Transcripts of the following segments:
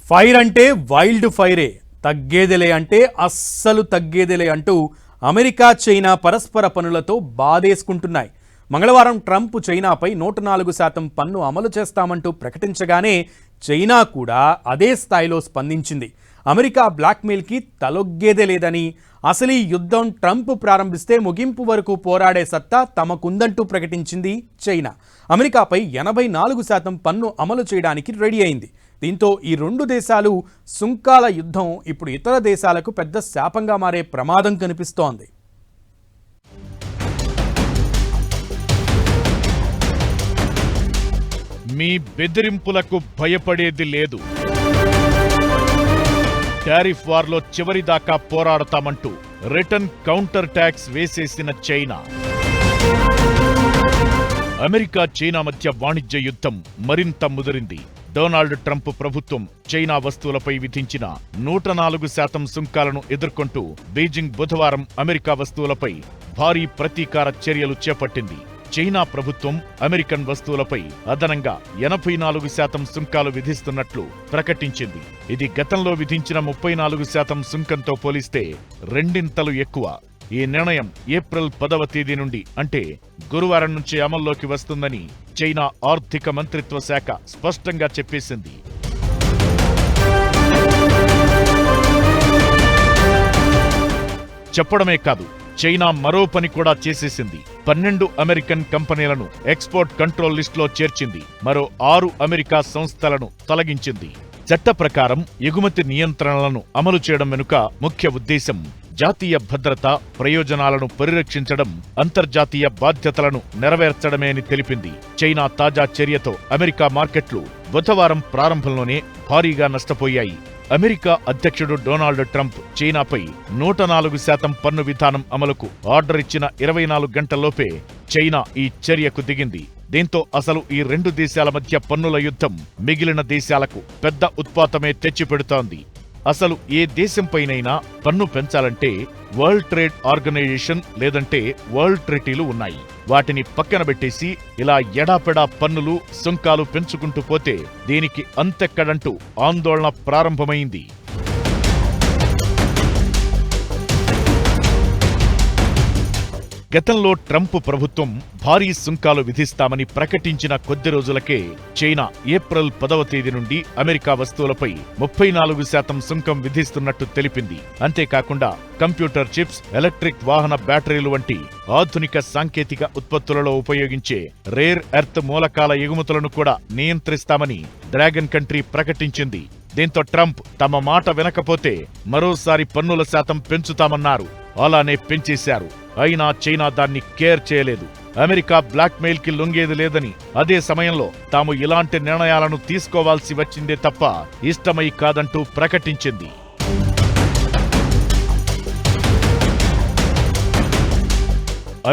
Fire అంటే wild ఫైరే, తగ్గేదిలే అంటే అస్సలు తగ్గేదిలే అంటూ అమెరికా చైనా పరస్పర పనులతో బాధేసుకుంటున్నాయి. మంగళవారం ట్రంప్ చైనాపై 104% పన్ను అమలు చేస్తామంటూ ప్రకటించగానే చైనా కూడా అదే స్థాయిలో స్పందించింది. అమెరికా బ్లాక్మెయిల్కి తలొగ్గేదే లేదని, అసలు ఈ యుద్ధం ట్రంప్ ప్రారంభిస్తే ముగింపు వరకు పోరాడే సత్తా తమకుందంటూ ప్రకటించింది చైనా. అమెరికాపై 84% పన్ను అమలు చేయడానికి రెడీ అయింది. దీంతో ఈ రెండు దేశాలు సుంకాల యుద్ధం ఇప్పుడు ఇతర దేశాలకు పెద్ద శాపంగా మారే ప్రమాదం కనిపిస్తోంది. మీ బెదిరింపులకు భయపడేది లేదు. టారిఫ్ వార్లో చివరిదాకా పోరాడతామంటూ రిటర్న్ కౌంటర్ ట్యాక్స్ వేసేసిన చైనా. అమెరికా చైనా మధ్య వాణిజ్య యుద్ధం మరింత ముదిరింది. డొనాల్డ్ ట్రంప్ ప్రభుత్వం చైనా వస్తువులపై విధించిన 104% సుంకాలను ఎదుర్కొంటూ బీజింగ్ బుధవారం అమెరికా వస్తువులపై భారీ ప్రతీకార చర్యలు చేపట్టింది. చైనా ప్రభుత్వం అమెరికన్ వస్తువులపై అదనంగా 84% సుంకాలు విధిస్తున్నట్లు ప్రకటించింది. ఇది గతంలో విధించిన 34% సుంకంతో పోలిస్తే రెండింతలు ఎక్కువ. ఈ నిర్ణయం ఏప్రిల్ 10వ తేదీ నుండి అంటే గురువారం నుంచి అమల్లోకి వస్తుందని చైనా ఆర్థిక మంత్రిత్వ శాఖ స్పష్టంగా చెప్పేసింది. చెప్పడమే కాదు, చైనా మరో పని కూడా చేసేసింది. 12 అమెరికన్ కంపెనీలను ఎక్స్పోర్ట్ కంట్రోల్ లిస్టులో చేర్చింది. మరో 6 అమెరికా సంస్థలను తొలగించింది. చట్ట ప్రకారం ఎగుమతి నియంత్రణలను అమలు చేయడం వెనుక ముఖ్య ఉద్దేశం జాతీయ భద్రత, ప్రయోజనాలను పరిరక్షించడం, అంతర్జాతీయ బాధ్యతలను నెరవేర్చడమే అని తెలిపింది. చైనా తాజా చర్యతో అమెరికా మార్కెట్లు బుధవారం ప్రారంభంలోనే భారీగా నష్టపోయాయి. అమెరికా అధ్యక్షుడు డొనాల్డ్ ట్రంప్ చైనాపై 104% పన్ను విధానం అమలుకు ఆర్డర్ ఇచ్చిన 24 గంటల్లోపే చైనా ఈ చర్యకు దిగింది. దీంతో అసలు ఈ రెండు దేశాల మధ్య పన్నుల యుద్ధం మిగిలిన దేశాలకు పెద్ద ఉత్పాతమే తెచ్చిపెడుతోంది. అసలు ఏ దేశంపైనైనా పన్ను పెంచాలంటే వరల్డ్ ట్రేడ్ ఆర్గనైజేషన్ లేదంటే వరల్డ్ ట్రీటీలు ఉన్నాయి. వాటిని పక్కన పెట్టేసి ఇలా ఎడాపెడా పన్నులు, సుంకాలు పెంచుకుంటూ పోతే దీనికి అంతెక్కడంటూ ఆందోళన ప్రారంభమైంది. గతంలో ట్రంప్ ప్రభుత్వం భారీ సుంకాలు విధిస్తామని ప్రకటించిన కొద్ది రోజులకే చైనా ఏప్రిల్ 10వ తేదీ నుండి అమెరికా వస్తువులపై 34% సుంకం విధిస్తున్నట్టు తెలిపింది. అంతేకాకుండా కంప్యూటర్ చిప్స్, ఎలక్ట్రిక్ వాహన బ్యాటరీలు వంటి ఆధునిక సాంకేతిక ఉత్పత్తులలో ఉపయోగించే రేర్ ఎర్త్ మూలకాల ఎగుమతులను కూడా నియంత్రిస్తామని డ్రాగన్ కంట్రీ ప్రకటించింది. దీంతో ట్రంప్ తమ మాట వినకపోతే మరోసారి పన్నుల శాతం పెంచుతామన్నారు. అలానే పెంచేశారు. అయినా చైనా దాన్ని కేర్ చేయలేదు. అమెరికా బ్లాక్మెయిల్ కి లొంగేది లేదని, అదే సమయంలో తాము ఇలాంటి నిర్ణయాలను తీసుకోవాల్సి వచ్చిందే తప్ప ఇష్టమై కాదంటూ ప్రకటించింది.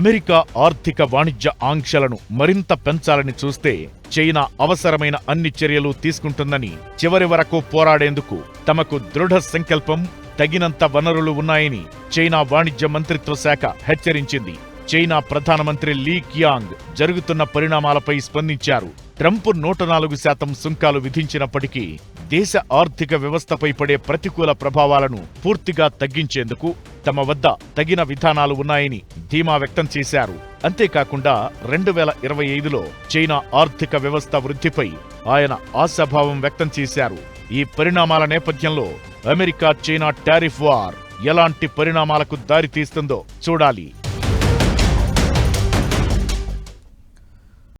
అమెరికా ఆర్థిక వాణిజ్య ఆంక్షలను మరింత పెంచాలని చూస్తే చైనా అవసరమైన అన్ని చర్యలు తీసుకుంటుందని, చివరి వరకు పోరాడేందుకు తమకు దృఢ సంకల్పం, తగినంత వనరులు ఉన్నాయని చైనా వాణిజ్య మంత్రిత్వ శాఖ హెచ్చరించింది. చైనా ప్రధానమంత్రి లీ కియాంగ్ జరుగుతున్న పరిణామాలపై స్పందించారు. ట్రంప్ 104% సుంకాలు విధించినప్పటికీ దేశ ఆర్థిక వ్యవస్థపై పడే ప్రతికూల ప్రభావాలను పూర్తిగా తగ్గించేందుకు తమ వద్ద తగిన విధానాలు ఉన్నాయని ధీమా వ్యక్తం చేశారు. అంతేకాకుండా 2025లో చైనా ఆర్థిక వ్యవస్థ వృద్ధిపై ఆయన ఆశాభావం వ్యక్తం చేశారు. ఈ పరిణామాల నేపథ్యంలో అమెరికా చైనా టారిఫ్ వార్ ఎలాంటి పరిణామాలకు దారితీస్తుందో చూడాలి.